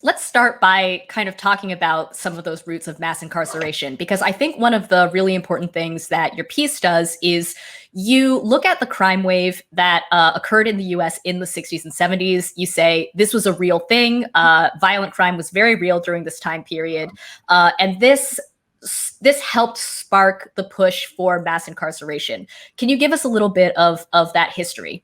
Let's start by kind of talking about some of those roots of mass incarceration, because I think one of the really important things that your piece does is you look at the crime wave that occurred in the US in the 60s and 70s. You say this was a real thing. Violent crime was very real during this time period. And this helped spark the push for mass incarceration. Can you give us a little bit of that history?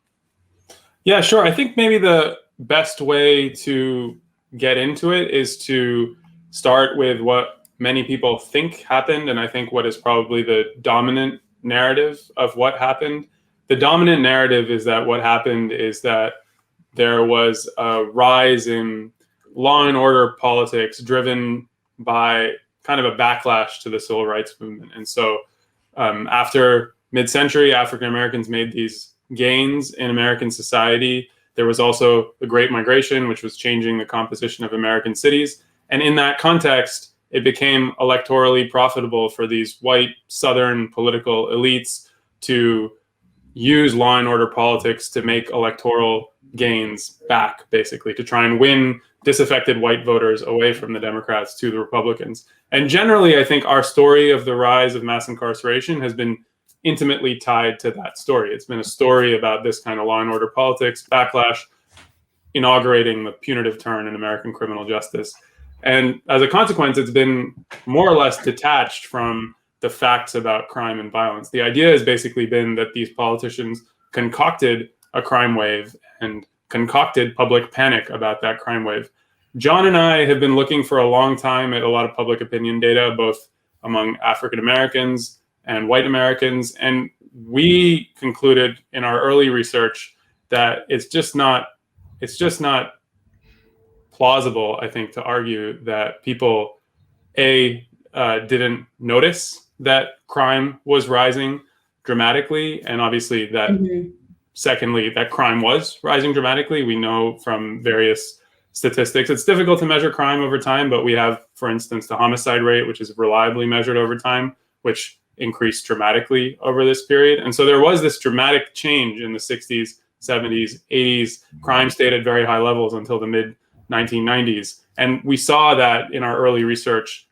Yeah, sure. I think maybe the best way to get into it is to start with what many people think happened, and I think what is probably the dominant narrative of what happened. The dominant narrative is that what happened is that there was a rise in law and order politics driven by kind of a backlash to the civil rights movement. And so after mid-century, African Americans made these gains in American society. There was also the Great Migration, which was changing the composition of American cities. And in that context, it became electorally profitable for these white Southern political elites to use law and order politics to make electoral gains back, basically, to try and win disaffected white voters away from the Democrats to the Republicans. And generally, I think our story of the rise of mass incarceration has been intimately tied to that story. It's been a story about this kind of law and order politics backlash, inaugurating the punitive turn in American criminal justice. And as a consequence, it's been more or less detached from the facts about crime and violence. The idea has basically been that these politicians concocted a crime wave and concocted public panic about that crime wave. John and I have been looking for a long time at a lot of public opinion data, both among African Americans and white Americans. And we concluded in our early research that it's just not plausible, I think, to argue that people, didn't notice that crime was rising dramatically. And obviously that, secondly, that crime was rising dramatically. We know from various statistics, it's difficult to measure crime over time, but we have, for instance, the homicide rate, which is reliably measured over time, which increased dramatically over this period. And so there was this dramatic change in the 60s, 70s, 80s. Crime stayed at very high levels until the mid 1990s. And we saw that in our early research.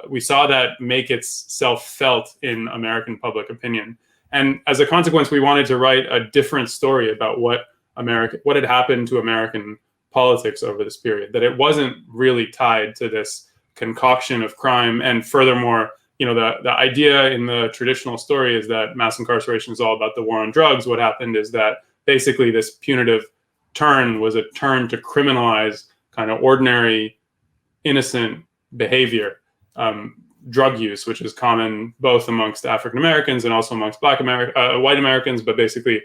We saw that make itself felt in American public opinion. And as a consequence, we wanted to write a different story about what had happened to American politics over this period, that it wasn't really tied to this concoction of crime. And furthermore, the idea in the traditional story is that mass incarceration is all about the war on drugs. What happened is that basically this punitive turn was a turn to criminalize kind of ordinary, innocent behavior, drug use, which is common both amongst African Americans and also amongst white Americans. But basically,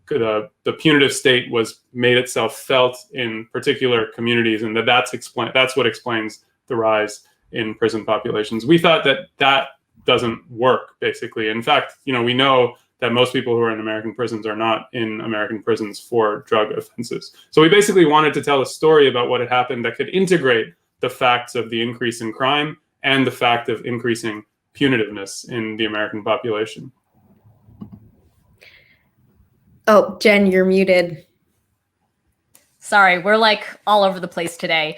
the punitive state made itself felt in particular communities, and that's what explains the rise in prison populations. We thought that doesn't work, basically. In fact, we know that most people who are in American prisons are not in American prisons for drug offenses. So we basically wanted to tell a story about what had happened that could integrate the facts of the increase in crime and the fact of increasing punitiveness in the American population. Oh, Jen, you're muted. Sorry, we're like all over the place today.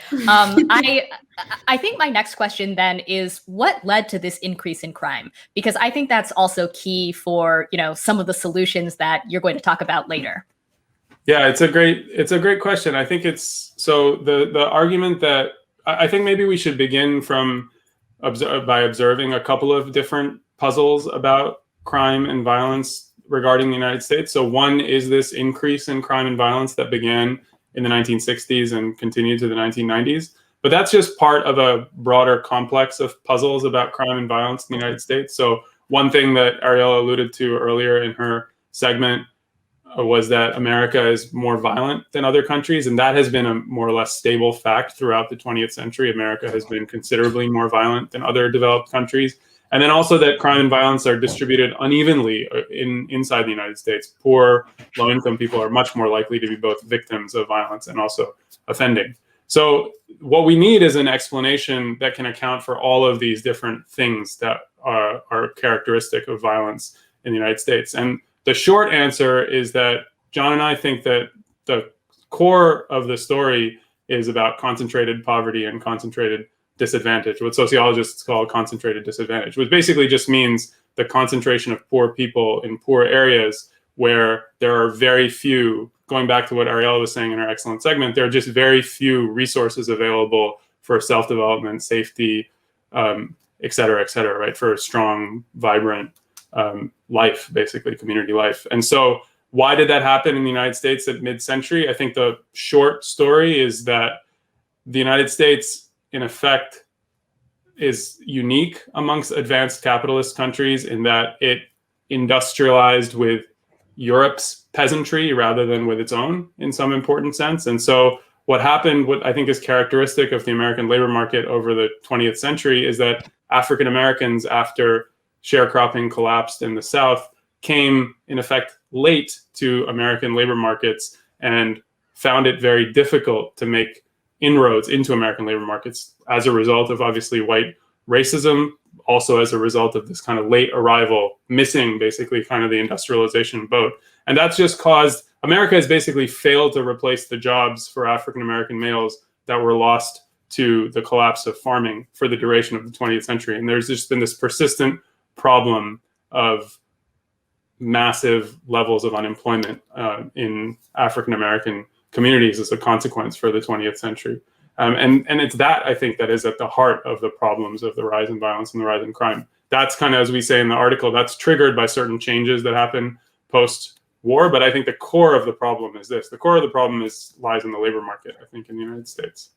I think my next question then is what led to this increase in crime? Because I think that's also key for, some of the solutions that you're going to talk about later. Yeah, it's a great question. I think so the argument that I think maybe we should begin by observing a couple of different puzzles about crime and violence regarding the United States. So one is this increase in crime and violence that began in the 1960s and continued to the 1990s. But that's just part of a broader complex of puzzles about crime and violence in the United States. So one thing that Ariella alluded to earlier in her segment was that America is more violent than other countries. And that has been a more or less stable fact throughout the 20th century. America has been considerably more violent than other developed countries. And then also that crime and violence are distributed unevenly inside the United States. Poor, low-income people are much more likely to be both victims of violence and also offending. So what we need is an explanation that can account for all of these different things that are characteristic of violence in the United States. And the short answer is that John and I think that the core of the story is about concentrated poverty and concentrated disadvantage, what sociologists call concentrated disadvantage, which basically just means the concentration of poor people in poor areas where there are very few, going back to what Ariella was saying in our excellent segment, there are just very few resources available for self-development, safety, et cetera, right? For a strong, vibrant life, basically, community life. And so why did that happen in the United States at mid-century? I think the short story is that the United States, in effect, is unique amongst advanced capitalist countries in that it industrialized with Europe's peasantry rather than with its own in some important sense. And so what happened, what I think is characteristic of the American labor market over the 20th century, is that African Americans, after sharecropping collapsed in the South, came in effect late to American labor markets and found it very difficult to make inroads into American labor markets as a result of obviously white racism, also as a result of this kind of late arrival, missing basically kind of the industrialization boat. And that's just caused, America has basically failed to replace the jobs for African American males that were lost to the collapse of farming for the duration of the 20th century. And there's just been this persistent problem of massive levels of unemployment in African American communities as a consequence for the 20th century. And it's that, I think, that is at the heart of the problems of the rise in violence and the rise in crime. That's kind of, as we say in the article, that's triggered by certain changes that happen post-war. But I think the core of the problem is this. The core of the problem lies in the labor market, I think, in the United States.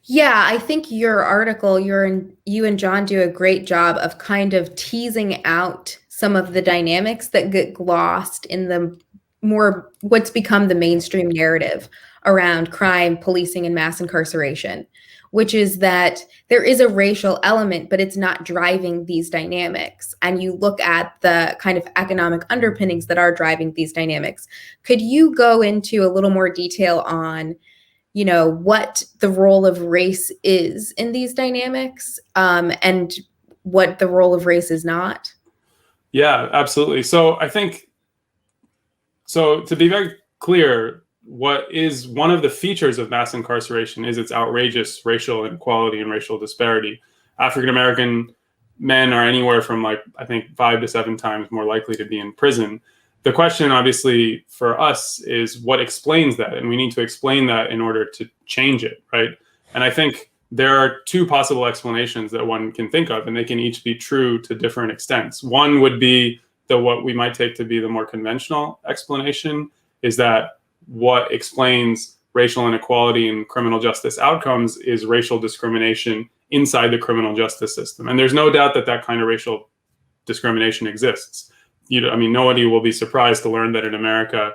Yeah, I think your article, you and John do a great job of kind of teasing out some of the dynamics that get glossed in the more what's become the mainstream narrative around crime, policing, and mass incarceration, which is that there is a racial element, but it's not driving these dynamics. And you look at the kind of economic underpinnings that are driving these dynamics. Could you go into a little more detail on, you know, what the role of race is in these dynamics, and what the role of race is not? Yeah, absolutely. So I think, so to be very clear, what is one of the features of mass incarceration is its outrageous racial inequality and racial disparity. African American men are anywhere from, like, I think 5 to 7 times more likely to be in prison. The question, obviously, for us is what explains that, and we need to explain that in order to change it, right? And I think there are 2 possible explanations that one can think of, and they can each be true to different extents. One would be what we might take to be the more conventional explanation, is that what explains racial inequality in criminal justice outcomes is racial discrimination inside the criminal justice system. And there's no doubt that that kind of racial discrimination exists. I mean, nobody will be surprised to learn that in America,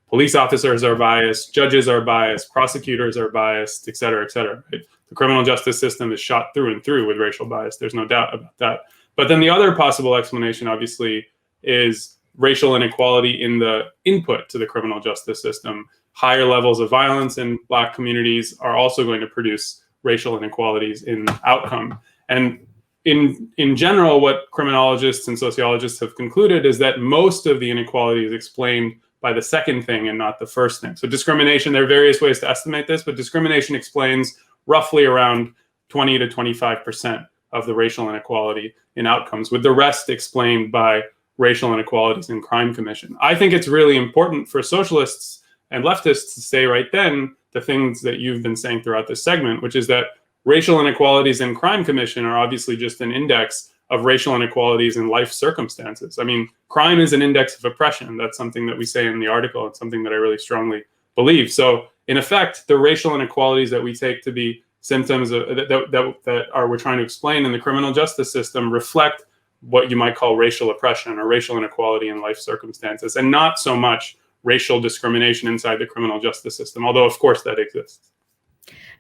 police officers are biased, judges are biased, prosecutors are biased, et cetera, right? The criminal justice system is shot through and through with racial bias. There's no doubt about that. But then the other possible explanation, obviously, is racial inequality in the input to the criminal justice system. Higher levels of violence in Black communities are also going to produce racial inequalities in outcome. And in general, what criminologists and sociologists have concluded is that most of the inequality is explained by the second thing and not the first thing. So discrimination, there are various ways to estimate this, but discrimination explains roughly around 20 to 25% of the racial inequality in outcomes, with the rest explained by racial inequalities in crime commission. I think it's really important for socialists and leftists to say right then the things that you've been saying throughout this segment, which is that racial inequalities in crime commission are obviously just an index of racial inequalities in life circumstances. I mean, crime is an index of oppression. That's something that we say in the article. It's something that I really strongly believe. So in effect, the racial inequalities that we take to be symptoms of, we're trying to explain in the criminal justice system reflect what you might call racial oppression or racial inequality in life circumstances, and not so much racial discrimination inside the criminal justice system, although of course that exists.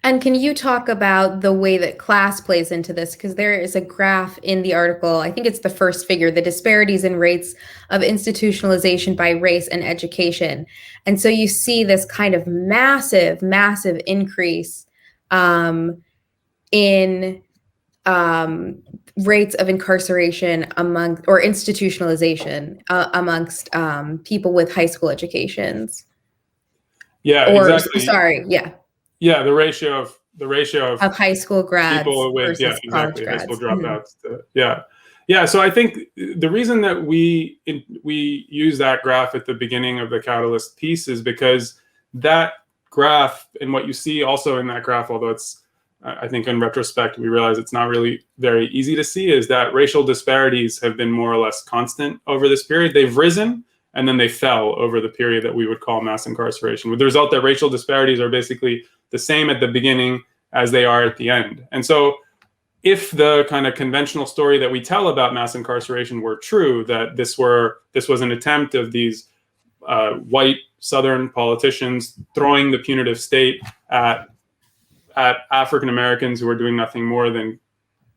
And can you talk about the way that class plays into this? Because there is a graph in the article, I think it's the first figure, the disparities in rates of institutionalization by race and education. And so you see this kind of massive increase in rates of incarceration or institutionalization amongst people with high school educations. Yeah, exactly. Sorry, yeah. Yeah, the ratio of high school grads people with versus college high school grads. dropouts. Yeah. So I think the reason that we use that graph at the beginning of the Catalyst piece is because that graph, and what you see also in that graph, although it's, I think in retrospect we realize it's not really very easy to see, is that racial disparities have been more or less constant over this period. They've risen and then they fell over the period that we would call mass incarceration, with the result that racial disparities are basically the same at the beginning as they are at the end. And so if the kind of conventional story that we tell about mass incarceration were true, that this was an attempt of these white Southern politicians throwing the punitive state at African Americans who are doing nothing more than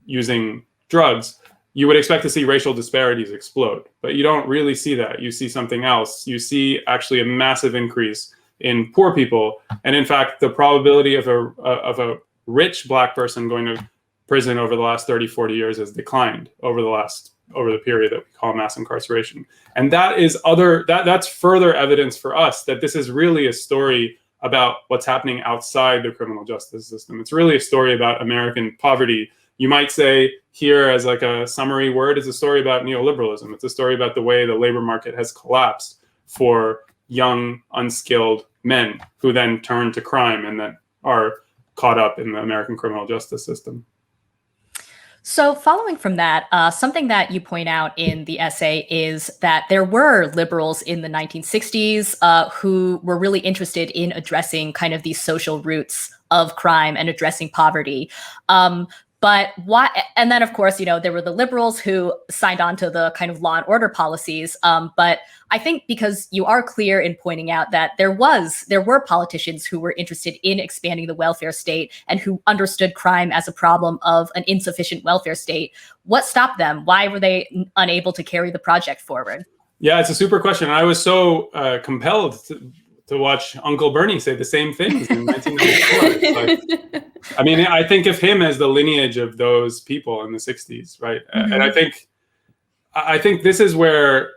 using drugs, you would expect to see racial disparities explode. But you don't really see that. You see something else. You see actually a massive increase in poor people. And in fact, the probability of a rich Black person going to prison over the last 30, 40 years has declined over the period that we call mass incarceration. And that's further evidence for us that this is really a story about what's happening outside the criminal justice system. It's really a story about American poverty. You might say here, as like a summary word, it's a story about neoliberalism. It's a story about the way the labor market has collapsed for young, unskilled men who then turn to crime and then are caught up in the American criminal justice system. So following from that, something that you point out in the essay is that there were liberals in the 1960s who were really interested in addressing kind of these social roots of crime and addressing poverty. But why? And then, of course, there were the liberals who signed on to the kind of law and order policies. But I think because you are clear in pointing out that there were politicians who were interested in expanding the welfare state and who understood crime as a problem of an insufficient welfare state. What stopped them? Why were they unable to carry the project forward? Yeah, it's a super question. I was so compelled to watch Uncle Bernie say the same things in 1994. I mean, I think of him as the lineage of those people in the 60s, right? Mm-hmm. And I think this is where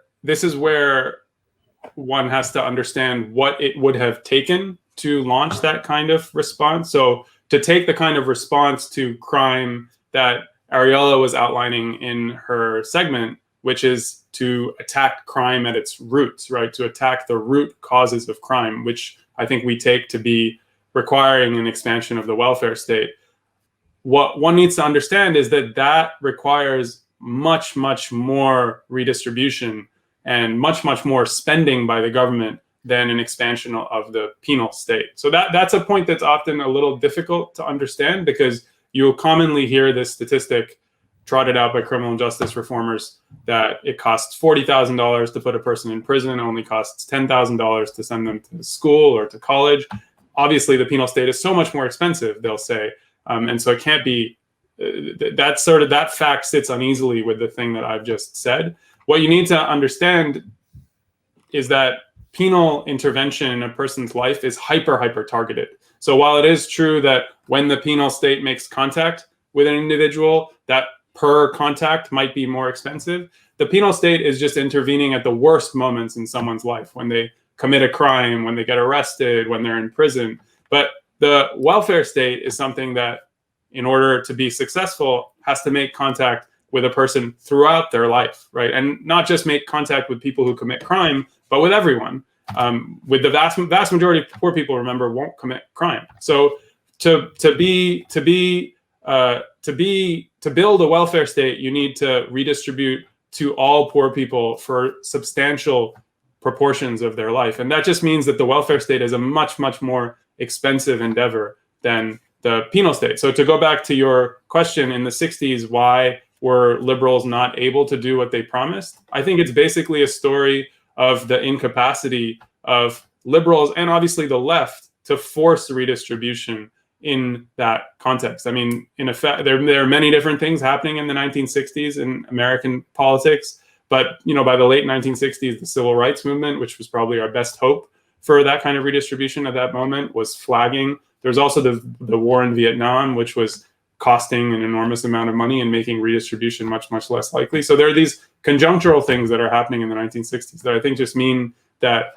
one has to understand what it would have taken to launch that kind of response. So to take the kind of response to crime that Ariella was outlining in her segment, which is to attack crime at its roots, right? To attack the root causes of crime, which I think we take to be requiring an expansion of the welfare state. What one needs to understand is that requires much, much more redistribution and much, much more spending by the government than an expansion of the penal state. So that's a point that's often a little difficult to understand, because you'll commonly hear this statistic trotted out by criminal justice reformers that it costs $40,000 to put a person in prison, only costs $10,000 to send them to school or to college. Obviously, the penal state is so much more expensive, they'll say. And so it can't be, that fact sits uneasily with the thing that I've just said. What you need to understand is that penal intervention in a person's life is hyper targeted. So while it is true that when the penal state makes contact with an individual, that per contact might be more expensive, the penal state is just intervening at the worst moments in someone's life, when they commit a crime, when they get arrested, when they're in prison. But the welfare state is something that, in order to be successful, has to make contact with a person throughout their life, right? And not just make contact with people who commit crime, but with everyone. With the vast majority of poor people, remember, won't commit crime. So to build a welfare state, you need to redistribute to all poor people for substantial proportions of their life. And that just means that the welfare state is a much, much more expensive endeavor than the penal state. So to go back to your question, in the 60s, why were liberals not able to do what they promised? I think it's basically a story of the incapacity of liberals and obviously the left to force redistribution in that context. I mean, in effect, there are many different things happening in the 1960s in American politics. But by the late 1960s, the civil rights movement, which was probably our best hope for that kind of redistribution at that moment, was flagging. There's also the war in Vietnam, which was costing an enormous amount of money and making redistribution much, much less likely. So there are these conjunctural things that are happening in the 1960s that I think just mean that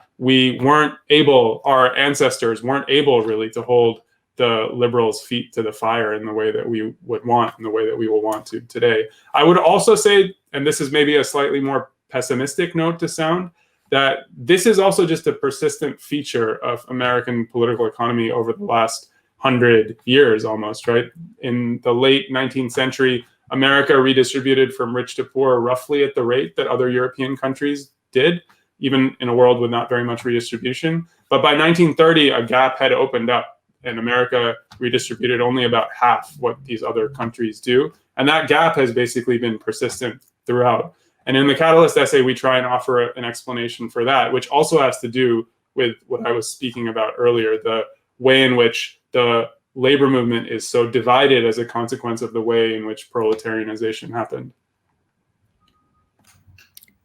our ancestors weren't able really to hold the liberals' feet to the fire in the way that we would want, in the way that we will want to today. I would also say, and this is maybe a slightly more pessimistic note to sound, that this is also just a persistent feature of American political economy over the last 100 years almost, right? In the late 19th century, America redistributed from rich to poor roughly at the rate that other European countries did, even in a world with not very much redistribution. But by 1930, a gap had opened up, and America redistributed only about half what these other countries do. And that gap has basically been persistent throughout. And in the Catalyst essay, we try and offer an explanation for that, which also has to do with what I was speaking about earlier, the way in which the labor movement is so divided as a consequence of the way in which proletarianization happened.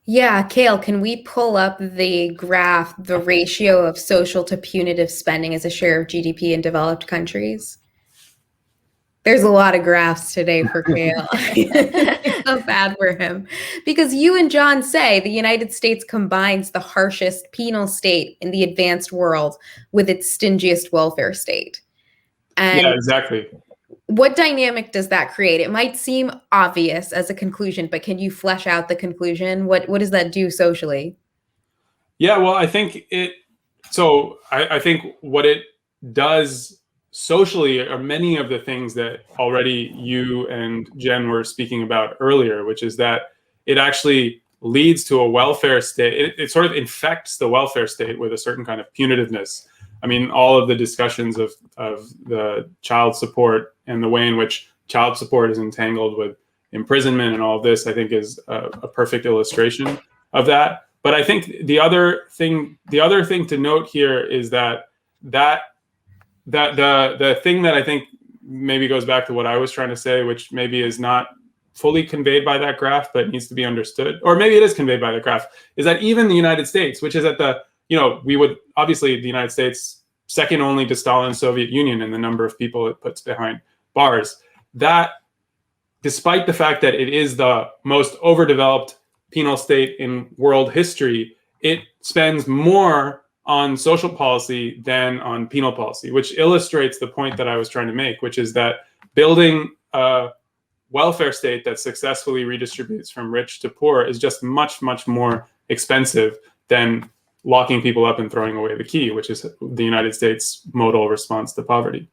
Yeah, Kale, can we pull up the graph, the ratio of social to punitive spending as a share of GDP in developed countries? There's a lot of graphs today for Kale. I feel bad for him. Because you and John say the United States combines the harshest penal state in the advanced world with its stingiest welfare state. And yeah, exactly. What dynamic does that create? It might seem obvious as a conclusion, but can you flesh out the conclusion? What does that do socially? Yeah, well, I think I think what it does socially are many of the things that already you and Jen were speaking about earlier, which is that it actually leads to a welfare state. It sort of infects the welfare state with a certain kind of punitiveness. I mean, all of the discussions of the child support and the way in which child support is entangled with imprisonment and all of this, I think, is a perfect illustration of that. But I think the other thing to note here is that the thing that I think maybe goes back to what I was trying to say, which maybe is not fully conveyed by that graph, but needs to be understood, or maybe it is conveyed by the graph, is that even the United States, which is at the, we would obviously, the United States, second only to Stalin's Soviet Union in the number of people it puts behind bars, that despite the fact that it is the most overdeveloped penal state in world history, it spends more on social policy than on penal policy, which illustrates the point that I was trying to make, which is that building a welfare state that successfully redistributes from rich to poor is just much, much more expensive than locking people up and throwing away the key, which is the United States modal response to poverty.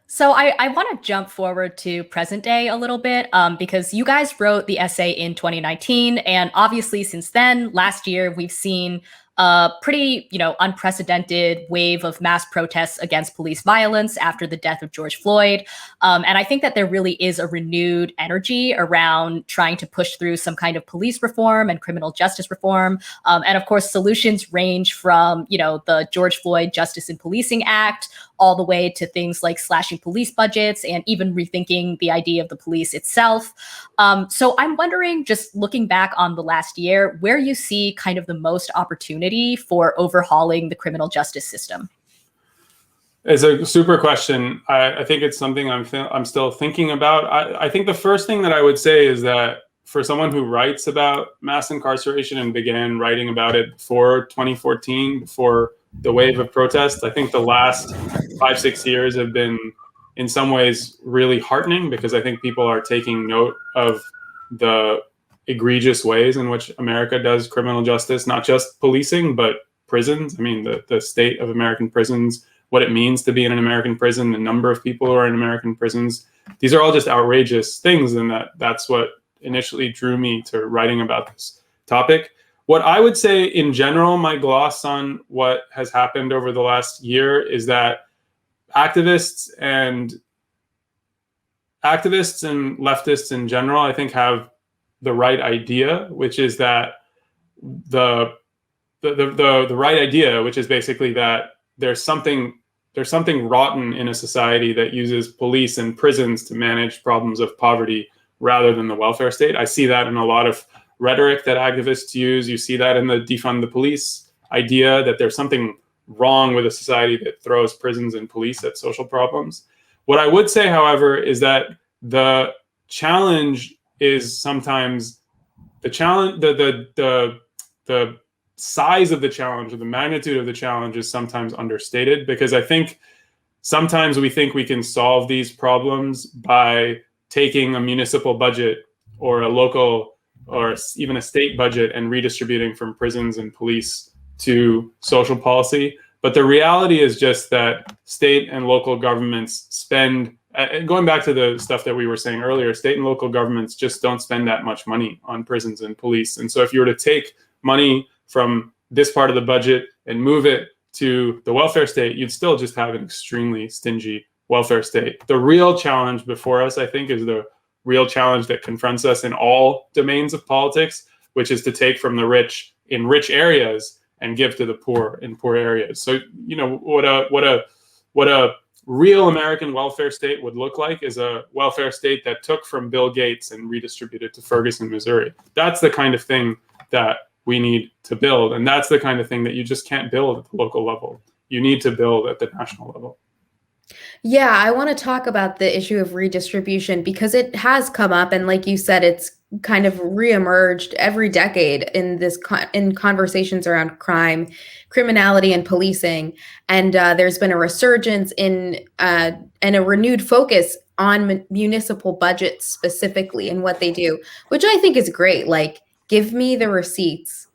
So I want to jump forward to present day a little bit because you guys wrote the essay in 2019. And obviously since then, last year, we've seen a pretty, unprecedented wave of mass protests against police violence after the death of George Floyd. And I think that there really is a renewed energy around trying to push through some kind of police reform and criminal justice reform. And of course, solutions range from, the George Floyd Justice in Policing Act all the way to things like slashing police budgets and even rethinking the idea of the police itself. So I'm wondering, just looking back on the last year, where you see kind of the most opportunity for overhauling the criminal justice system. It's a super question. I think it's something I'm still thinking about. I think the first thing that I would say is that for someone who writes about mass incarceration and began writing about it before 2014, before the wave of protests, I think the last 5-6 years have been in some ways really heartening, because I think people are taking note of the egregious ways in which America does criminal justice, not just policing, but prisons. I mean, the state of American prisons, what it means to be in an American prison, the number of people who are in American prisons. These are all just outrageous things, and that's what initially drew me to writing about this topic. What I would say in general, my gloss on what has happened over the last year is that activists and leftists in general, I think, have the right idea, which is that the right idea, which is basically that there's something rotten in a society that uses police and prisons to manage problems of poverty rather than the welfare state. I see that in a lot of rhetoric that activists use. You see that in the defund the police idea, that there's something wrong with a society that throws prisons and police at social problems. What I would say, however, is that the challenge is sometimes the size of the challenge or the magnitude of the challenge is sometimes understated, because I think sometimes we think we can solve these problems by taking a municipal budget or a local or even a state budget and redistributing from prisons and police to social policy. But the reality is just that state and local governments spend, going back to the stuff that we were saying earlier, state and local governments just don't spend that much money on prisons and police. And so if you were to take money from this part of the budget and move it to the welfare state, you'd still just have an extremely stingy welfare state. The real challenge before us, I think, is the real challenge that confronts us in all domains of politics, which is to take from the rich in rich areas and give to the poor in poor areas. So, you know, what a real American welfare state would look like is a welfare state that took from Bill Gates and redistributed to Ferguson, Missouri. That's the kind of thing that we need to build. And that's the kind of thing that you just can't build at the local level. You need to build at the national level. Yeah, I want to talk about the issue of redistribution because it has come up, and like you said, it's kind of reemerged every decade in this in conversations around crime, criminality, and policing. And there's been a resurgence in and a renewed focus on municipal budgets specifically and what they do, which I think is great. Like, give me the receipts.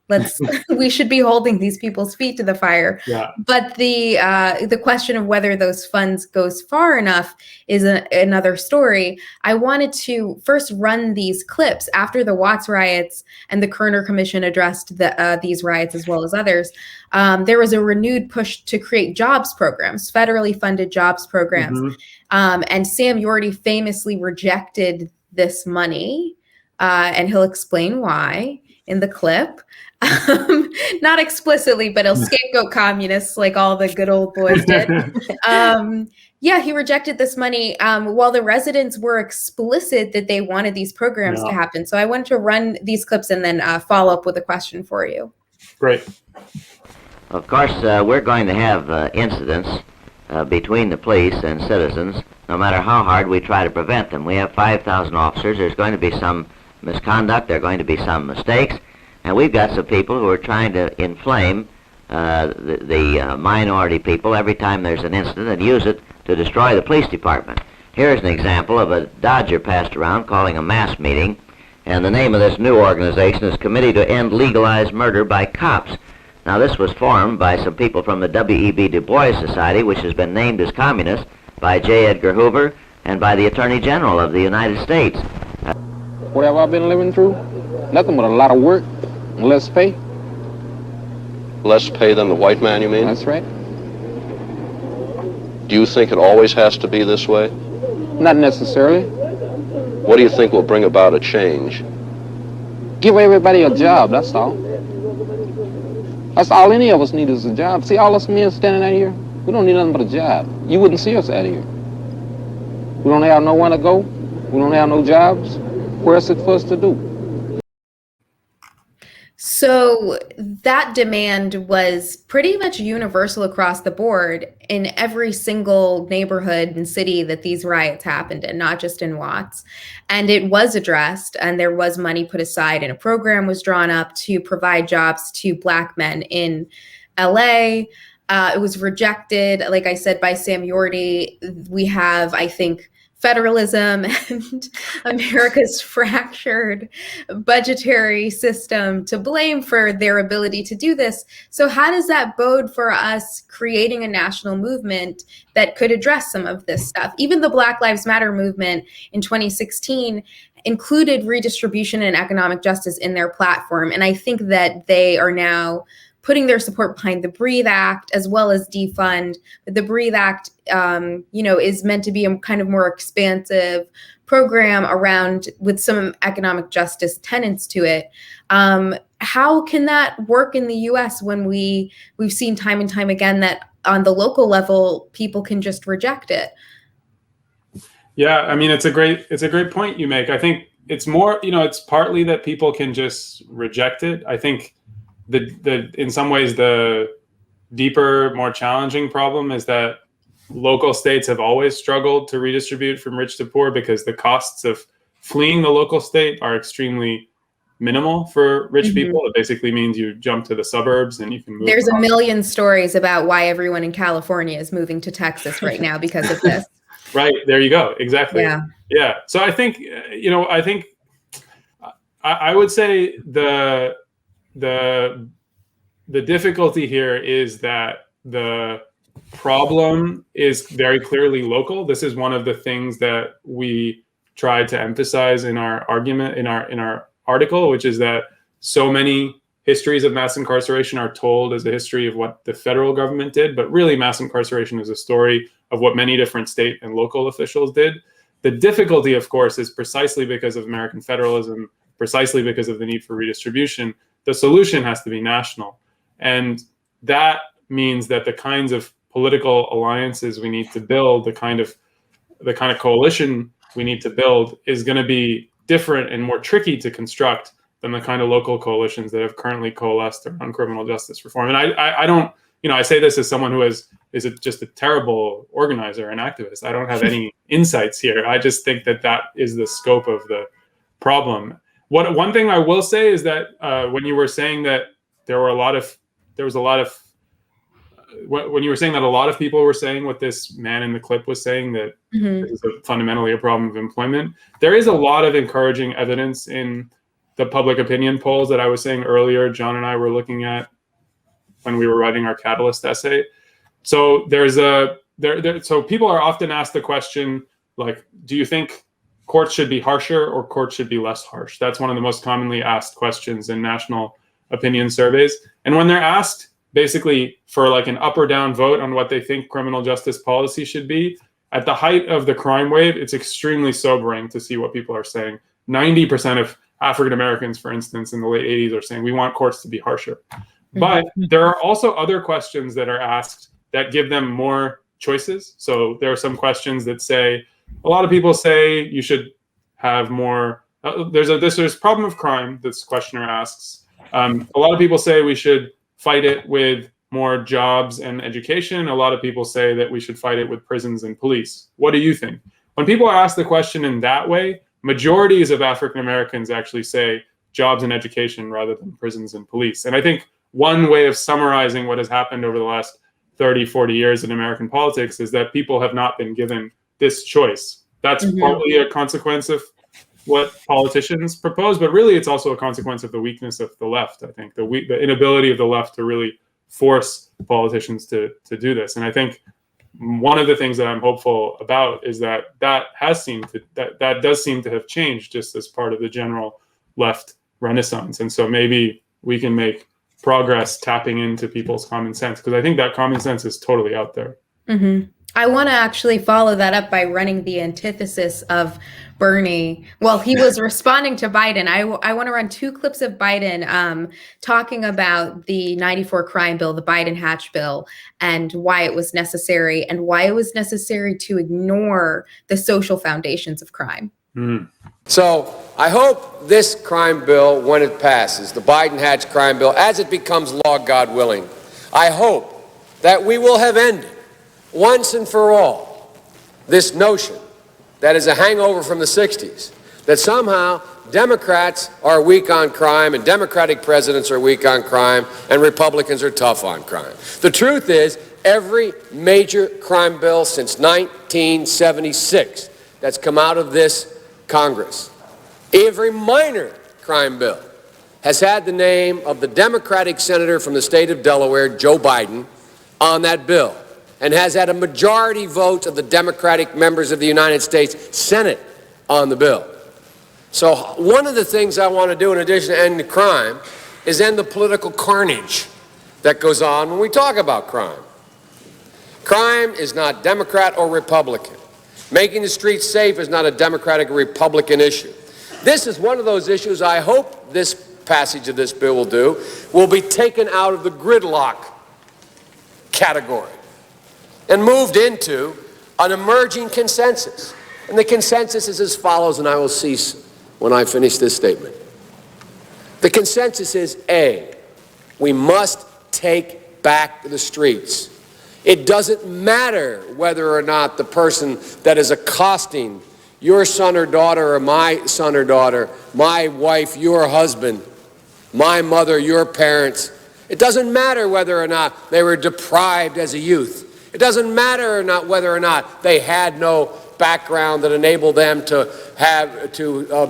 We should be holding these people's feet to the fire. Yeah. But the question of whether those funds goes far enough is another story. I wanted to first run these clips after the Watts riots, and the Kerner Commission addressed these riots as well as others. There was a renewed push to create jobs programs, federally funded jobs programs. Mm-hmm. And Sam Yorty famously rejected this money, and he'll explain why in the clip. Not explicitly, but he'll scapegoat communists like all the good old boys did. Yeah, he rejected this money while the residents were explicit that they wanted these programs to happen. So I wanted to run these clips and then follow up with a question for you. Great. Of course, we're going to have incidents between the police and citizens, no matter how hard we try to prevent them. We have 5,000 officers. There's going to be some misconduct. There are going to be some mistakes. And we've got some people who are trying to inflame the minority people every time there's an incident and use it to destroy the police department. Here's an example of a dodger passed around calling a mass meeting, and the name of this new organization is Committee to End Legalized Murder by Cops. Now, this was formed by some people from the W.E.B. Du Bois Society, which has been named as communist by J. Edgar Hoover and by the Attorney General of the United States. What have I been living through? Nothing but a lot of work. Less pay? Less pay than the white man, you mean? That's right. Do you think it always has to be this way? Not necessarily. What do you think will bring about a change? Give everybody a job, that's all. That's all any of us need is a job. See all us men standing out here? We don't need nothing but a job. You wouldn't see us out here. We don't have nowhere to go. We don't have no jobs. Where's it for us to do? So that demand was pretty much universal across the board in every single neighborhood and city that these riots happened in, not just in Watts. And it was addressed, and there was money put aside, and a program was drawn up to provide jobs to Black men in LA. It was rejected, like I said, by Sam Yorty. We have, I think, federalism and America's fractured budgetary system to blame for their ability to do this. So how does that bode for us creating a national movement that could address some of this stuff? Even the Black Lives Matter movement in 2016 included redistribution and economic justice in their platform. And I think that they are now putting their support behind the Breathe Act as well as defund. The Breathe Act, is meant to be a kind of more expansive program around with some economic justice tenets to it. How can that work in the U.S. when we've seen time and time again that on the local level, people can just reject it? Yeah, I mean, it's a great point you make. I think it's more, it's partly that people can just reject it. I think the in some ways the deeper, more challenging problem is that local states have always struggled to redistribute from rich to poor because the costs of fleeing the local state are extremely minimal for rich people. It basically means you jump to the suburbs and you can move. There's a million stories about why everyone in California is moving to Texas right now because of this. Right, there you go. Exactly. Yeah. So I think, I would say the difficulty here is that the problem is very clearly local. This is one of the things that we tried to emphasize in our argument, in our article, which is that so many histories of mass incarceration are told as a history of what the federal government did, but really mass incarceration is a story of what many different state and local officials did. The difficulty, of course, is precisely because of American federalism, precisely because of the need for redistribution. The solution has to be national. And that means that the kinds of political alliances we need to build, the kind of coalition we need to build is going to be different and more tricky to construct than the kind of local coalitions that have currently coalesced around criminal justice reform. And I don't, I say this as someone who is just a terrible organizer and activist. I don't have any insights here. I just think that is the scope of the problem. One thing I will say is that when you were saying that when you were saying that a lot of people were saying what this man in the clip was saying, that this is fundamentally a problem of employment, there is a lot of encouraging evidence in the public opinion polls that I was saying earlier, John and I were looking at when we were writing our Catalyst essay. So so people are often asked the question, like, do you think courts should be harsher or courts should be less harsh? That's one of the most commonly asked questions in national opinion surveys. And when they're asked basically for like an up or down vote on what they think criminal justice policy should be, at the height of the crime wave, it's extremely sobering to see what people are saying. 90% of African Americans, for instance, in the late 80s are saying we want courts to be harsher. But there are also other questions that are asked that give them more choices. So there are some questions that say, a lot of people say you should have more, there's problem of crime, this questioner asks. A lot of people say we should fight it with more jobs and education. A lot of people say that we should fight it with prisons and police. What do you think? When people are asked the question in that way, majorities of African Americans actually say jobs and education rather than prisons and police. And I think one way of summarizing what has happened over the last 30, 40 years in American politics is that people have not been given this choice. That's partly a consequence of what politicians propose, but really it's also a consequence of the weakness of the left. I think the inability of the left to really force politicians to do this. And I think one of the things that I'm hopeful about is that does seem to have changed just as part of the general left renaissance. And so maybe we can make progress tapping into people's common sense, because I think that common sense is totally out there. I want to actually follow that up by running the antithesis of Bernie. Well, he was responding to Biden. I want to run two clips of Biden talking about the 94 crime bill, the Biden-Hatch bill, and why it was necessary and why it was necessary to ignore the social foundations of crime. So I hope this crime bill, when it passes, the Biden-Hatch crime bill, as it becomes law, God willing, I hope that we will have ended once and for all this notion that is a hangover from the 60s, that somehow Democrats are weak on crime and Democratic presidents are weak on crime and Republicans are tough on crime. The truth is, every major crime bill since 1976 that's come out of this Congress, every minor crime bill has had the name of the Democratic senator from the state of Delaware, Joe Biden, on that bill, and has had a majority vote of the Democratic members of the United States Senate on the bill. So one of the things I want to do in addition to end the crime is end the political carnage that goes on when we talk about crime. Crime is not Democrat or Republican. Making the streets safe is not a Democratic or Republican issue. This is one of those issues I hope this passage of this bill will be taken out of the gridlock category and moved into an emerging consensus. And the consensus is as follows, and I will cease when I finish this statement. The consensus is, A, we must take back the streets. It doesn't matter whether or not the person that is accosting your son or daughter or my son or daughter, my wife, your husband, my mother, your parents. It doesn't matter whether or not they were deprived as a youth. It doesn't matter or not whether or not they had no background that enabled them to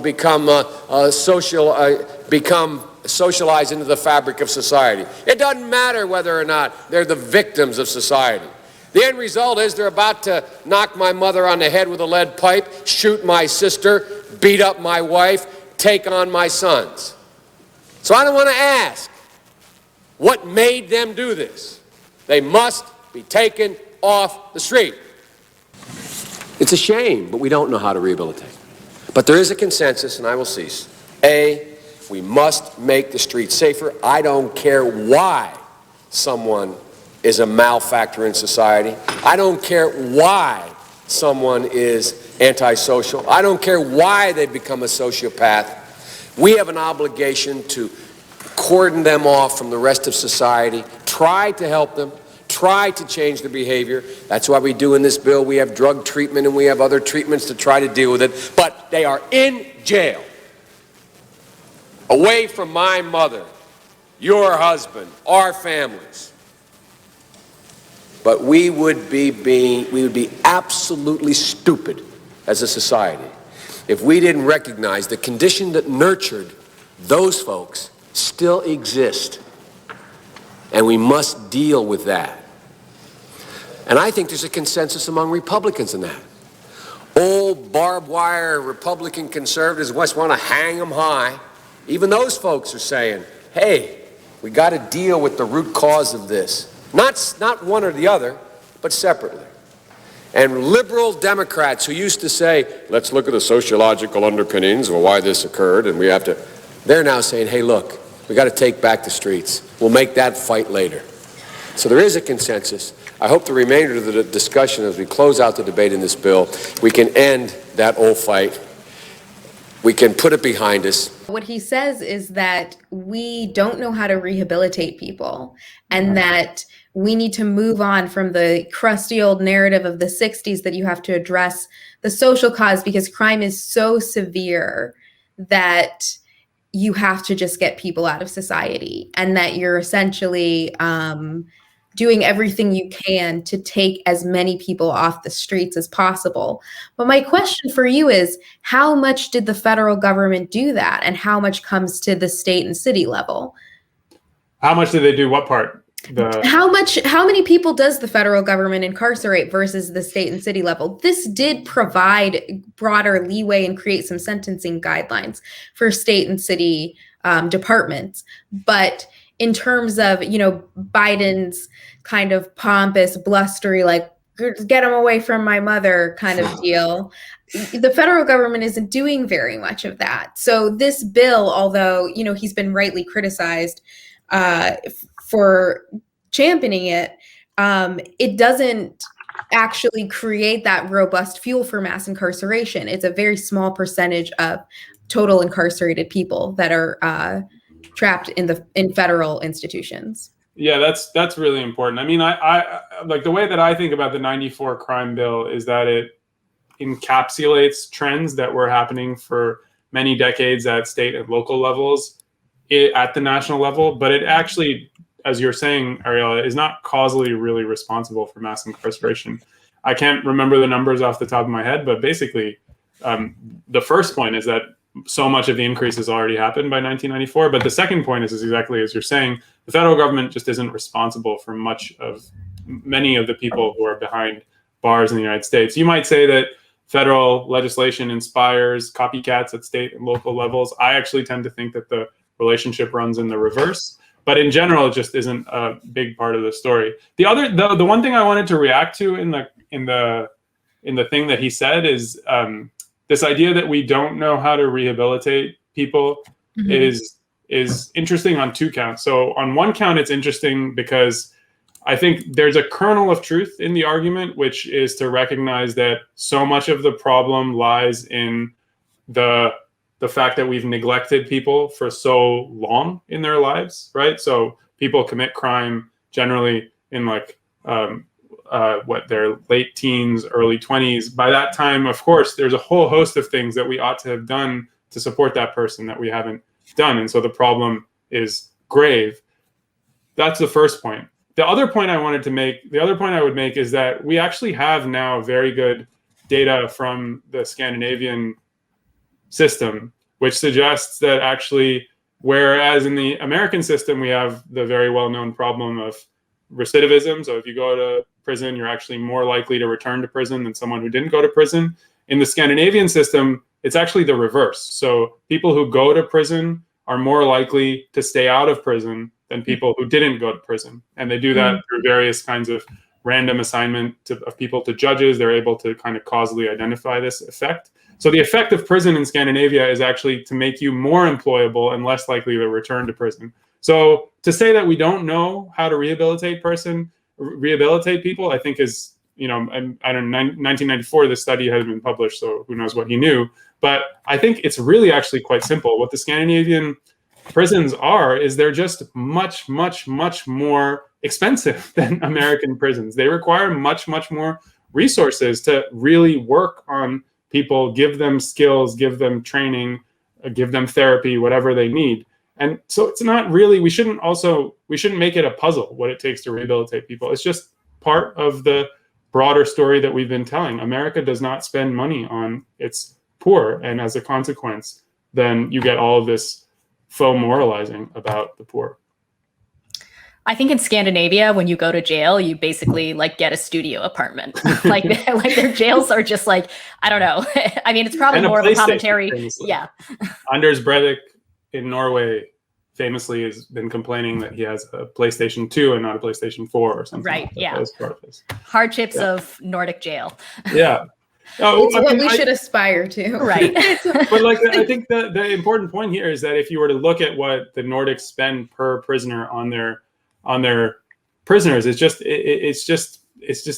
become socialized into the fabric of society. It doesn't matter whether or not they're the victims of society. The end result is they're about to knock my mother on the head with a lead pipe, shoot my sister, beat up my wife, take on my sons. So I don't want to ask what made them do this. They must be taken off the street. It's a shame, but we don't know how to rehabilitate. But there is a consensus, and I will cease. A, we must make the streets safer. I don't care why someone is a malfactor in society. I don't care why someone is antisocial. I don't care why they become a sociopath. We have an obligation to cordon them off from the rest of society, try to help them, try to change their behavior. That's why we do in this bill. We have drug treatment and we have other treatments to try to deal with it. But they are in jail, away from my mother, your husband, our families. But we would be absolutely stupid as a society if we didn't recognize the condition that nurtured those folks still exist. And we must deal with that. And I think there's a consensus among Republicans in that. Old barbed wire Republican conservatives just want to hang them high. Even those folks are saying, hey, we got to deal with the root cause of this. Not one or the other, but separately. And liberal Democrats who used to say, let's look at the sociological underpinnings of why this occurred, and we have to, they're now saying, hey, look, we got to take back the streets. We'll make that fight later. So there is a consensus. I hope the remainder of the discussion as we close out the debate in this bill, we can end that old fight. We can put it behind us. What he says is that we don't know how to rehabilitate people and that we need to move on from the crusty old narrative of the 60s that you have to address the social cause because crime is so severe that you have to just get people out of society and that you're essentially doing everything you can to take as many people off the streets as possible. But my question for you is, how much did the federal government do that? And how much comes to the state and city level? How much did they do what part? How many people does the federal government incarcerate versus the state and city level? This did provide broader leeway and create some sentencing guidelines for state and city departments. But in terms of, Biden's kind of pompous, blustery, like, get him away from my mother kind of deal, the federal government isn't doing very much of that. So this bill, although, he's been rightly criticized for championing it, it doesn't actually create that robust fuel for mass incarceration. It's a very small percentage of total incarcerated people that are trapped in federal institutions. Yeah, that's really important. I mean, I like the way that I think about the 94 crime bill is that it encapsulates trends that were happening for many decades at state and local levels at the national level, but it actually, as you're saying, Ariella, is not causally really responsible for mass incarceration. I can't remember the numbers off the top of my head, but basically, the first point is that so much of the increase has already happened by 1994. But the second point is exactly as you're saying, the federal government just isn't responsible for many of the people who are behind bars in the United States. You might say that federal legislation inspires copycats at state and local levels. I actually tend to think that the relationship runs in the reverse, but in general, it just isn't a big part of the story. The one thing I wanted to react to in the thing that he said is this idea that we don't know how to rehabilitate people is interesting on two counts. So on one count, it's interesting because I think there's a kernel of truth in the argument, which is to recognize that so much of the problem lies in the fact that we've neglected people for so long in their lives, right? So people commit crime generally in their late teens, early 20s. By that time, of course, there's a whole host of things that we ought to have done to support that person that we haven't done. And so the problem is grave. That's the first point. The other point I would make is that we actually have now very good data from the Scandinavian system, which suggests that actually, whereas in the American system, we have the very well-known problem of recidivism. So if you go to prison, you're actually more likely to return to prison than someone who didn't go to prison. In the Scandinavian system, it's actually the reverse. So people who go to prison are more likely to stay out of prison than people who didn't go to prison. And they do that through various kinds of random assignment of people to judges. They're able to kind of causally identify this effect. So the effect of prison in Scandinavia is actually to make you more employable and less likely to return to prison. So to say that we don't know how to rehabilitate people, I think is, I don't know, 1994, this study had been published, so who knows what he knew. But I think it's really actually quite simple. What the Scandinavian prisons is they're just much, much, much more expensive than American prisons. They require much, much more resources to really work on people, give them skills, give them training, give them therapy, whatever they need. And so it's not really, we shouldn't make it a puzzle what it takes to rehabilitate people. It's just part of the broader story that we've been telling. America does not spend money on its poor. And as a consequence, then you get all of this faux moralizing about the poor. I think in Scandinavia, when you go to jail, you basically get a studio apartment. like their jails are just I don't know. I mean, it's probably more of a commentary. Famously. Yeah. Anders Breivik in Norway famously has been complaining that he has a PlayStation 2 and not a PlayStation 4 or something. Right. Like that. Yeah. That was part of this. Hardships of Nordic jail. Yeah. It's what we should aspire to. Right. But I think the important point here is that if you were to look at what the Nordics spend per prisoner on their prisoners, it's just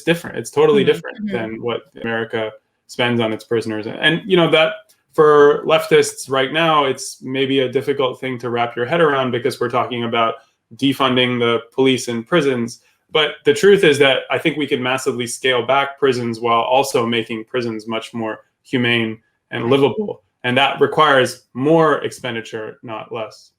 different. It's totally different than what America spends on its prisoners. And that for leftists right now, it's maybe a difficult thing to wrap your head around because we're talking about defunding the police and prisons. But the truth is that I think we can massively scale back prisons while also making prisons much more humane and livable. And that requires more expenditure, not less.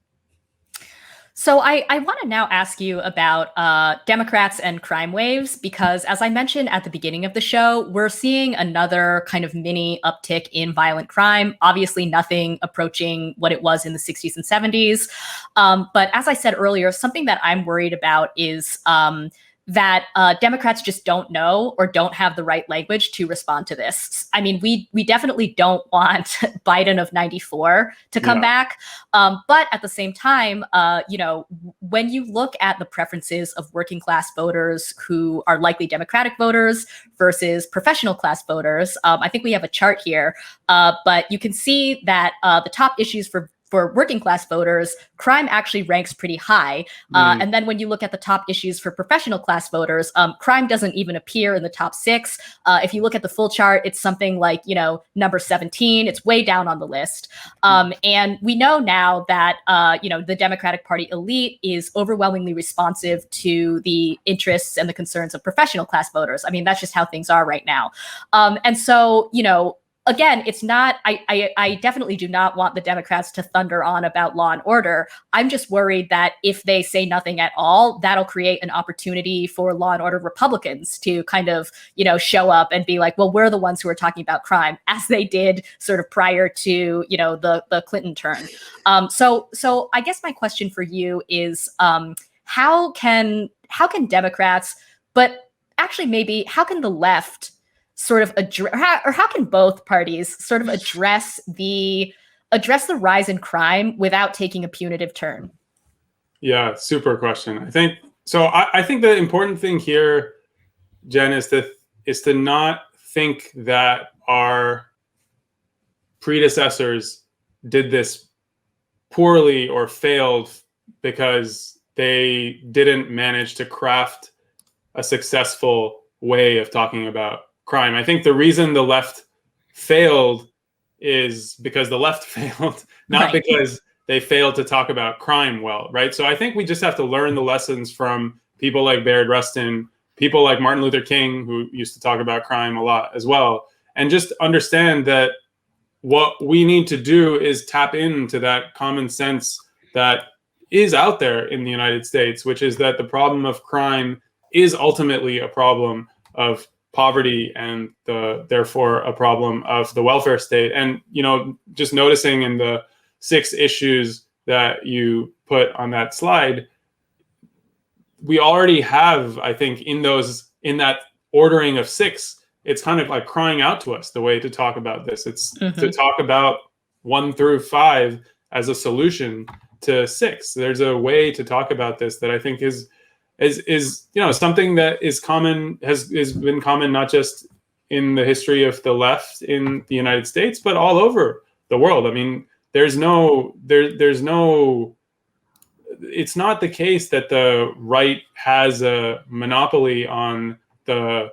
So I want to now ask you about Democrats and crime waves, because as I mentioned at the beginning of the show, we're seeing another kind of mini uptick in violent crime. Obviously, nothing approaching what it was in the 60s and 70s. But as I said earlier, something that I'm worried about is that Democrats just don't know or don't have the right language to respond to this. I mean, we definitely don't want Biden of 94 to come back. But at the same time, when you look at the preferences of working class voters who are likely Democratic voters versus professional class voters, I think we have a chart here, but you can see that the top issues for working class voters, crime actually ranks pretty high. And then when you look at the top issues for professional class voters, crime doesn't even appear in the top 6. If you look at the full chart, it's something like, number 17. It's way down on the list. And we know now that, the Democratic Party elite is overwhelmingly responsive to the interests and the concerns of professional class voters. I mean, that's just how things are right now. And so, again, it's not, I definitely do not want the Democrats to thunder on about law and order. I'm just worried that if they say nothing at all, that'll create an opportunity for law and order Republicans to kind of, show up and be like, well, we're the ones who are talking about crime, as they did sort of prior to, the Clinton turn. So I guess my question for you is, how can Democrats, but actually maybe how can the left sort of address, or how can both parties sort of address the rise in crime without taking a punitive turn? Yeah, super question. I think the important thing here, Jen, is to not think that our predecessors did this poorly or failed because they didn't manage to craft a successful way of talking about crime. I think the reason the left failed is because the left failed, not because they failed to talk about crime well, right? So I think we just have to learn the lessons from people like Bayard Rustin, people like Martin Luther King, who used to talk about crime a lot as well, and just understand that what we need to do is tap into that common sense that is out there in the United States, which is that the problem of crime is ultimately a problem of poverty and therefore a problem of the welfare state. And, just noticing in the 6 issues that you put on that slide, we already have, I think, in that ordering of 6, it's kind of like crying out to us the way to talk about this. It's to talk about 1 through 5 as a solution to 6. There's a way to talk about this that I think is something that is common, has been common not just in the history of the left in the United States, but all over the world. I mean, there's no. It's not the case that the right has a monopoly on the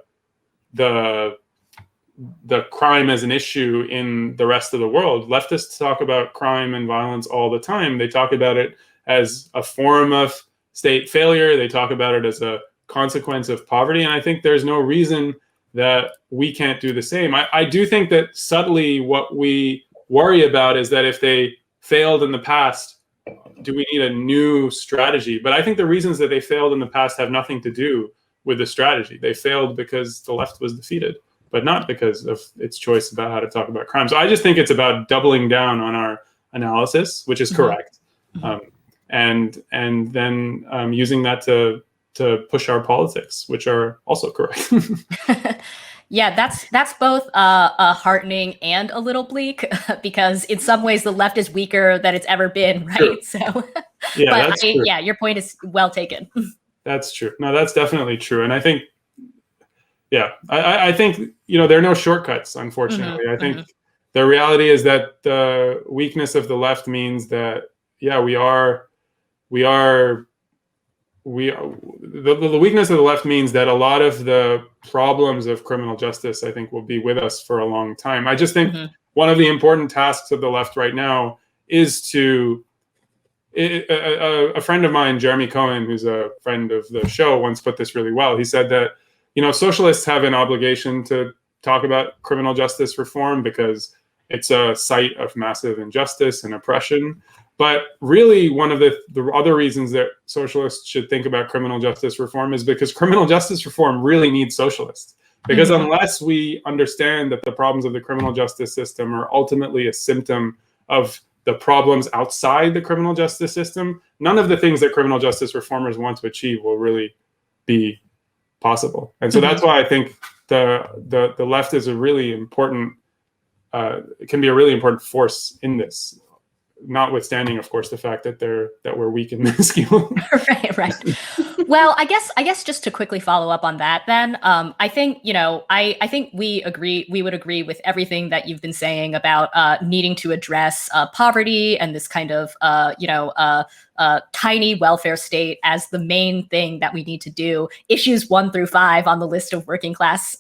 crime as an issue in the rest of the world. Leftists talk about crime and violence all the time. They talk about it as a form of state failure. They talk about it as a consequence of poverty. And I think there's no reason that we can't do the same. I do think that subtly what we worry about is that if they failed in the past, do we need a new strategy? But I think the reasons that they failed in the past have nothing to do with the strategy. They failed because the left was defeated, but not because of its choice about how to talk about crime. So I just think it's about doubling down on our analysis, which is correct, and then using that to push our politics, which are also correct. Yeah, that's both heartening and a little bleak, because in some ways the left is weaker than it's ever been, right? True. So, Yeah, but that's true. yeah, your point is well taken. That's true. No, that's definitely true. And I think, I think, there are no shortcuts, unfortunately. I think the reality is that the weakness of the left means that, the weakness of the left means that a lot of the problems of criminal justice, I think, will be with us for a long time. I just think one of the important tasks of the left right now is to, a friend of mine, Jeremy Cohen, who's a friend of the show, once put this really well. He said that, socialists have an obligation to talk about criminal justice reform because it's a site of massive injustice and oppression. But really, one of the other reasons that socialists should think about criminal justice reform is because criminal justice reform really needs socialists. Because unless we understand that the problems of the criminal justice system are ultimately a symptom of the problems outside the criminal justice system, none of the things that criminal justice reformers want to achieve will really be possible. And so that's why I think the left is a really important, can be a really important force in this. Notwithstanding, of course, the fact that we're weak and minuscule. Right. Well, I guess just to quickly follow up on that, then I think I think we would agree with everything that you've been saying about needing to address poverty and this kind of tiny welfare state as the main thing that we need to do. Issues 1 through 5 on the list of working class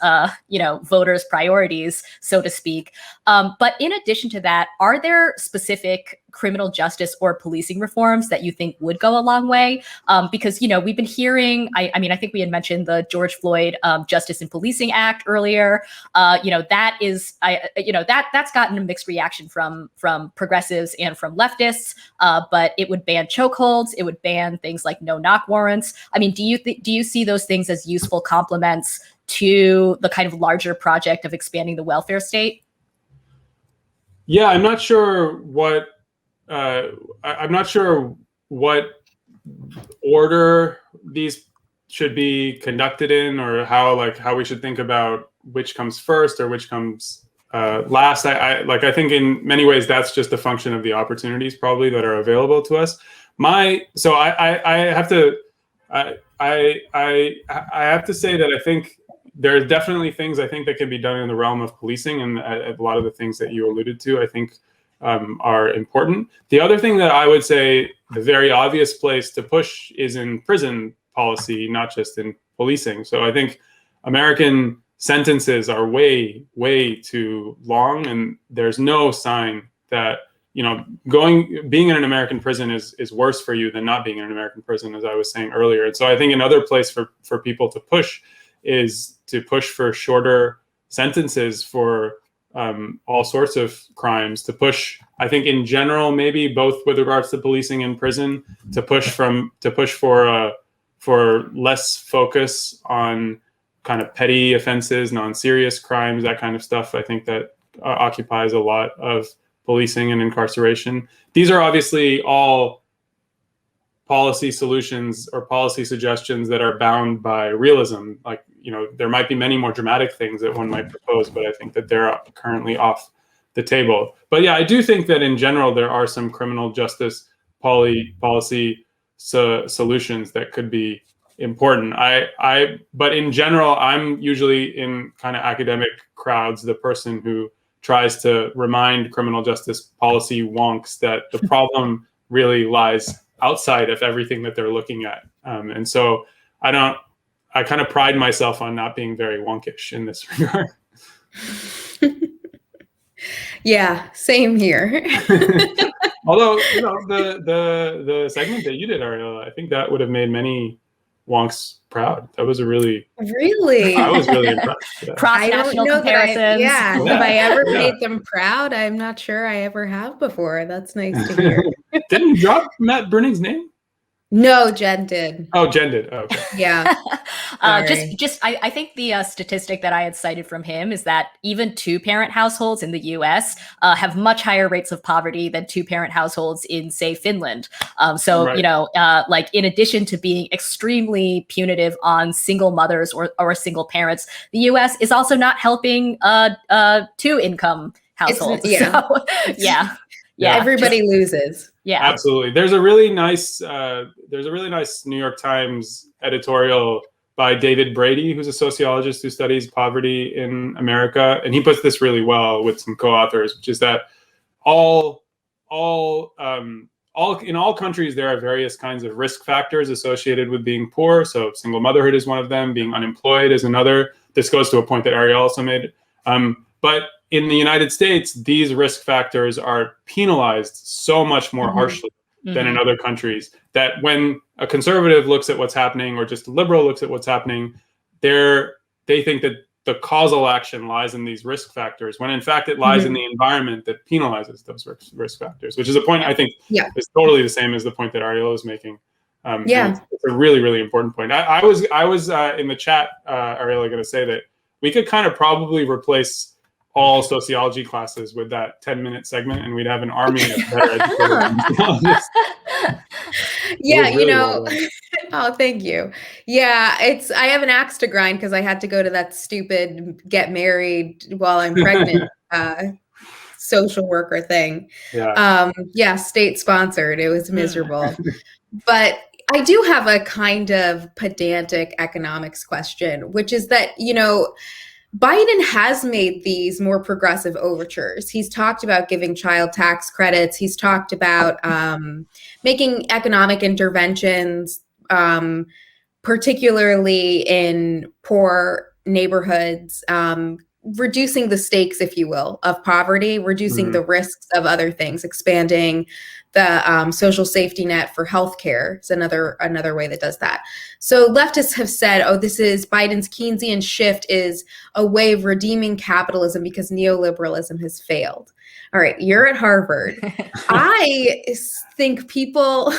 voters' priorities, so to speak. But in addition to that, are there specific criminal justice or policing reforms that you think would go a long way? Because we've been hearing. I mean, I think we had mentioned the George Floyd Justice and Policing Act earlier. That is, that's gotten a mixed reaction from progressives and from leftists. But it would ban chokeholds. It would ban things like no-knock warrants. I mean, do you see those things as useful complements to the kind of larger project of expanding the welfare state? Yeah, I'm not sure what order these should be conducted in, or how we should think about which comes first or which comes last. I think in many ways that's just a function of the opportunities probably that are available to us. I have to say that I think there are definitely things I think that can be done in the realm of policing, and a lot of the things that you alluded to, I think, are important. The other thing that I would say the very obvious place to push is in prison policy, not just in policing. So I think American sentences are way, way too long, and there's no sign that being in an American prison is worse for you than not being in an American prison, as I was saying earlier. And so I think another place for people to push is to push for shorter sentences for all sorts of crimes, to push, I think in general, maybe both with regards to policing and prison, to push for less focus on kind of petty offenses, non-serious crimes, that kind of stuff. I think that occupies a lot of policing and incarceration. These are obviously all policy solutions or policy suggestions that are bound by realism. Like, there might be many more dramatic things that one might propose, but I think that they're currently off the table. But yeah, I do think that in general, there are some criminal justice policy solutions that could be important. But in general, I'm usually in kind of academic crowds, the person who tries to remind criminal justice policy wonks that the problem really lies outside of everything that they're looking at. And so I kind of pride myself on not being very wonkish in this regard. Yeah, same here. Although, the segment that you did, Ariel, I think that would have made many wonks proud. That was really. I was really impressed. Yeah. Cross-national comparisons. Have I ever made them proud? I'm not sure I ever have before. That's nice to hear. Didn't you drop Matt Bruning's name? No, Jen did. Oh, Jen did. Oh, okay. Yeah. I think the statistic that I had cited from him is that even two-parent households in the U.S. Have much higher rates of poverty than two-parent households in, say, Finland. Right. Like in addition to being extremely punitive on single mothers or single parents, the U.S. is also not helping two-income households. Yeah, everybody loses. Yeah, absolutely. There's a really nice New York Times editorial by David Brady, who's a sociologist who studies poverty in America, and he puts this really well with some co-authors, which is that all in all countries there are various kinds of risk factors associated with being poor. So single motherhood is one of them. Being unemployed is another. This goes to a point that Ariel also made. But in the United States, these risk factors are penalized so much more harshly than in other countries, that when a conservative looks at what's happening or just a liberal looks at what's happening, they think that the causal action lies in these risk factors, when in fact it lies in the environment that penalizes those risk factors, which is a point I think is totally the same as the point that Ariel is making. It's a really, really important point. I was in the chat, Ariel, going to say that we could kind of probably replace all sociology classes with that 10-minute segment, and we'd have an army of better educators. Oh, thank you. Yeah, I have an axe to grind because I had to go to that stupid get married while I'm pregnant social worker thing. State sponsored. It was miserable. But I do have a kind of pedantic economics question, which is that, Biden has made these more progressive overtures. He's talked about giving child tax credits. He's talked about making economic interventions, particularly in poor neighborhoods, reducing the stakes, if you will, of poverty, reducing the risks of other things, expanding the social safety net for healthcare is another way that does that. So leftists have said, Biden's Keynesian shift is a way of redeeming capitalism because neoliberalism has failed. All right, you're at Harvard. I think people,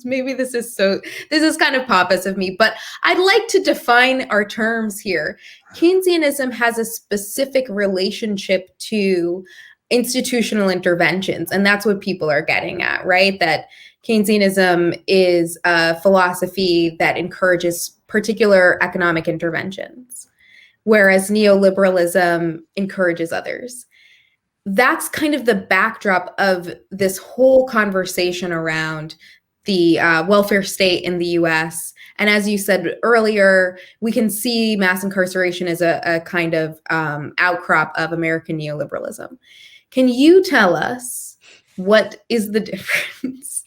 maybe this is kind of pompous of me, but I'd like to define our terms here. Keynesianism has a specific relationship to institutional interventions. And that's what people are getting at, right? That Keynesianism is a philosophy that encourages particular economic interventions, whereas neoliberalism encourages others. That's kind of the backdrop of this whole conversation around the welfare state in the US. And as you said earlier, we can see mass incarceration as a kind of outcrop of American neoliberalism. Can you tell us what is the difference?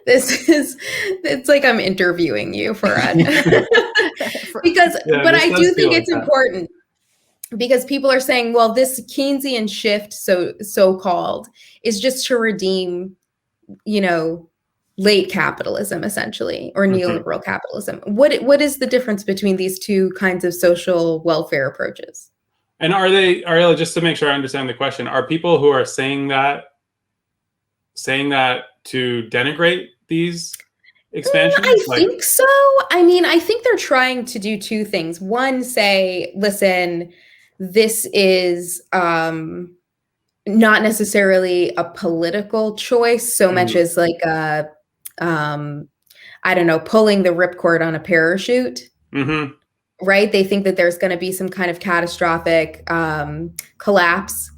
It's like I'm interviewing you, Farad. But I do think it's important. because people are saying, well, this Keynesian shift, so-called, is just to redeem, late capitalism, essentially, or neoliberal capitalism. What is the difference between these two kinds of social welfare approaches? And Ariella, just to make sure I understand the question, are people who are saying that to denigrate these expansions? I think so. I mean, I think they're trying to do two things. One, say, listen, this is not necessarily a political choice so much as like I don't know, pulling the ripcord on a parachute. Right? They think that there's going to be some kind of catastrophic collapse,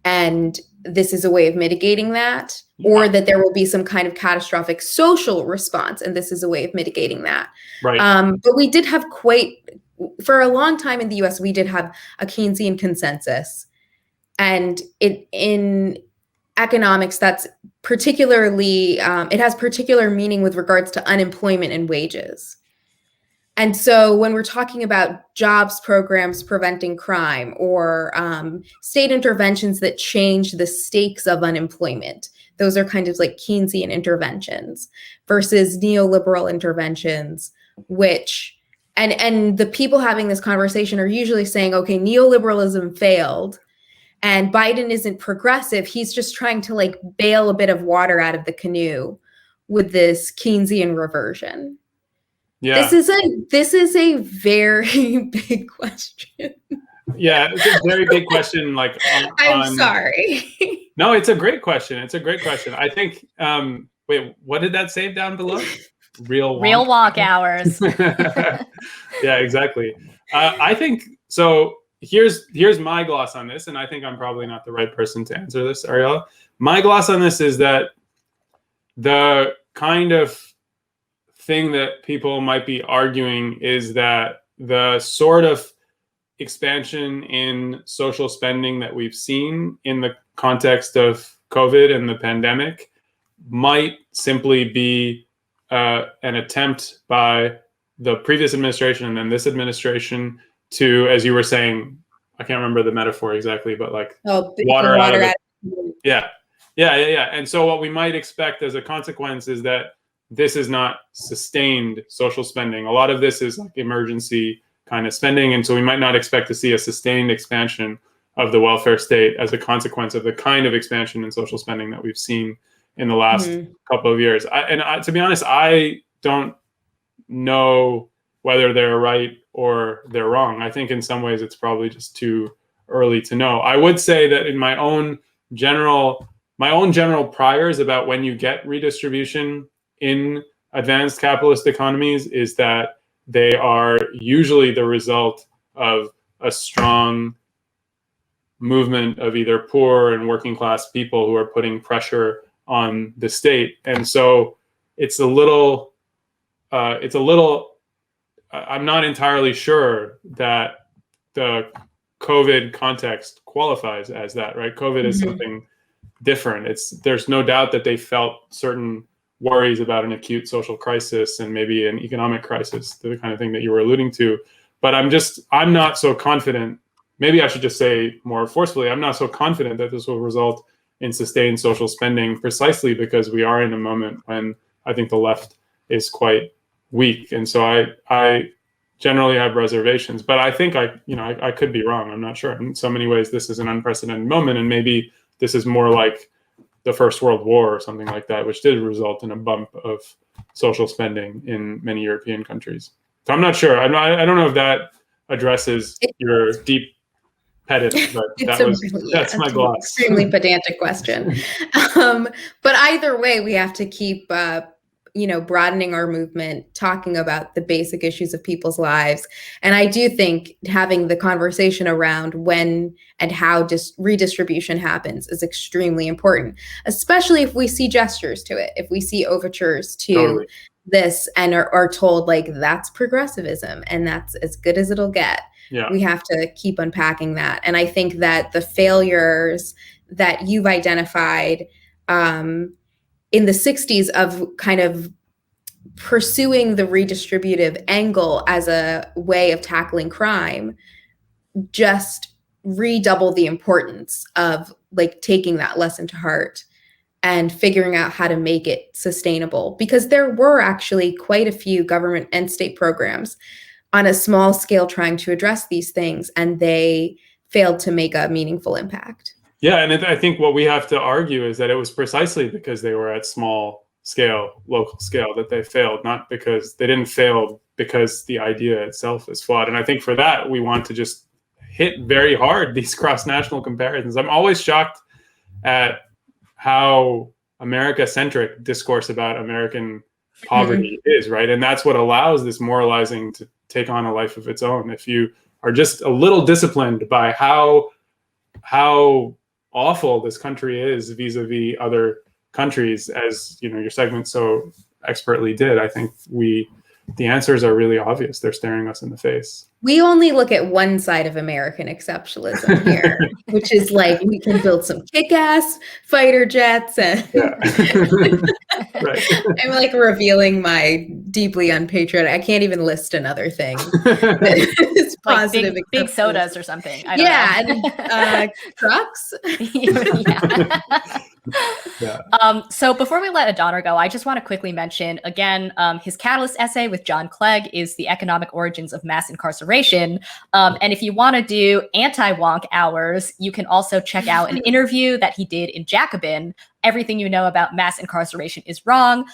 and this is a way of mitigating that, or that there will be some kind of catastrophic social response, and this is a way of mitigating that. Right. But we did have for a long time in the US, we did have a Keynesian consensus. And in economics, that's particularly, it has particular meaning with regards to unemployment and wages. And so when we're talking about jobs programs preventing crime, or state interventions that change the stakes of unemployment, those are kind of like Keynesian interventions versus neoliberal interventions, which, and the people having this conversation are usually saying, okay, neoliberalism failed and Biden isn't progressive. He's just trying to like bail a bit of water out of the canoe with this Keynesian reversion. Yeah. This is a very big question. Yeah, it's a very big question. Like, I'm sorry. No, it's a great question. I think. Wait, what did that say down below? Real walk hours. Yeah, exactly. I think so. Here's my gloss on this, and I think I'm probably not the right person to answer this, Ariella. My gloss on this is that the kind of thing that people might be arguing is that the sort of expansion in social spending that we've seen in the context of COVID and the pandemic might simply be an attempt by the previous administration and then this administration to, as you were saying, I can't remember the metaphor exactly, but like water out of it. Yeah. And so what we might expect as a consequence is that this is not sustained social spending. A lot of this is like emergency kind of spending. And so we might not expect to see a sustained expansion of the welfare state as a consequence of the kind of expansion in social spending that we've seen in the last couple of years. To be honest, I don't know whether they're right or they're wrong. I think in some ways it's probably just too early to know. I would say that in my own general priors about when you get redistribution in advanced capitalist economies is that they are usually the result of a strong movement of either poor and working class people who are putting pressure on the state. And so it's a little, I'm not entirely sure that the COVID context qualifies as that, right? COVID is something different. There's no doubt that they felt certain worries about an acute social crisis and maybe an economic crisis, the kind of thing that you were alluding to. But I'm not so confident. Maybe I should just say more forcefully, I'm not so confident that this will result in sustained social spending, precisely because we are in a moment when I think the left is quite weak. And so I generally have reservations, but I think I could be wrong. I'm not sure. In so many ways, this is an unprecedented moment, and maybe this is more like the First World War or something like that, which did result in a bump of social spending in many European countries. So I'm not sure. I don't know if that addresses your deep pedant, but that's my gloss. Extremely pedantic question. But either way, we have to keep broadening our movement, talking about the basic issues of people's lives. And I do think having the conversation around when and how redistribution happens is extremely important, especially if we see gestures to it, if we see overtures to this and are told like that's progressivism and that's as good as it'll get. Yeah. We have to keep unpacking that. And I think that the failures that you've identified in the 60s of kind of pursuing the redistributive angle as a way of tackling crime just redouble the importance of like taking that lesson to heart and figuring out how to make it sustainable, because there were actually quite a few government and state programs on a small scale trying to address these things, and they failed to make a meaningful impact. Yeah, and I think what we have to argue is that it was precisely because they were at small scale, local scale, that they failed, not because they didn't fail because the idea itself is flawed. And I think for that, we want to just hit very hard these cross-national comparisons. I'm always shocked at how America-centric discourse about American poverty is, right? And that's what allows this moralizing to take on a life of its own. If you are just a little disciplined by how awful this country is vis-a-vis other countries, as you know, your segment so expertly did, I think the answers are really obvious. They're staring us in the face. We only look at one side of American exceptionalism here, which is like we can build some kick-ass fighter jets and Right. I'm like revealing my deeply unpatriotic. I can't even list another thing. It's positive, like big sodas or something. I don't know. And trucks. Yeah. So before we let Adaner go, I just want to quickly mention again, his Catalyst essay with John Clegg is The Economic Origins of Mass Incarceration. And if you want to do anti-wonk hours, you can also check out an interview that he did in Jacobin, Everything You Know About Mass Incarceration is Wrong,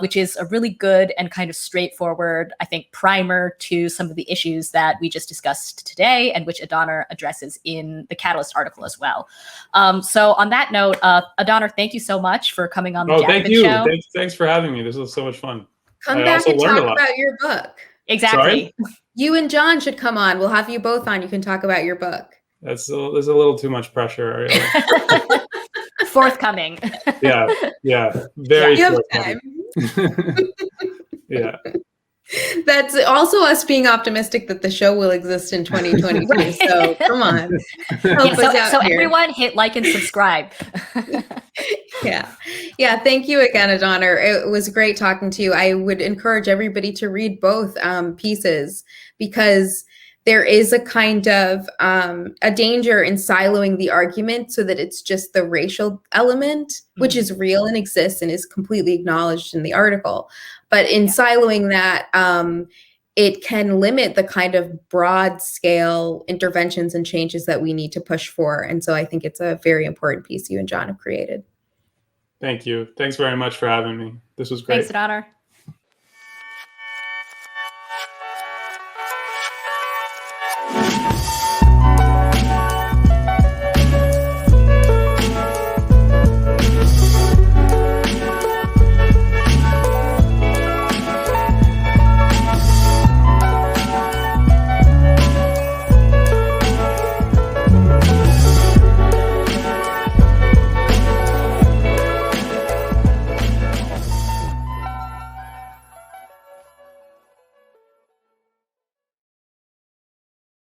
which is a really good and kind of straightforward, I think, primer to some of the issues that we just discussed today and which Adaner addresses in the Catalyst article as well. So on that note, Adaner, thank you so much for coming on the Jacobin Show. Thanks for having me. This was so much fun. Come back and talk about your book. Exactly. Sorry? You and John should come on. We'll have you both on. You can talk about your book. There's a little too much pressure. Forthcoming. Yeah. Very you have time. Yeah. That's also us being optimistic that the show will exist in 2022. Right. So come on. So everyone hit like and subscribe. Yeah. Thank you again, Adaner. It was great talking to you. I would encourage everybody to read both pieces, because there is a kind of a danger in siloing the argument so that it's just the racial element, which is real and exists and is completely acknowledged in the article. But in siloing that, it can limit the kind of broad scale interventions and changes that we need to push for. And so I think it's a very important piece you and John have created. Thank you. Thanks very much for having me. This was great. Thanks, Adaner.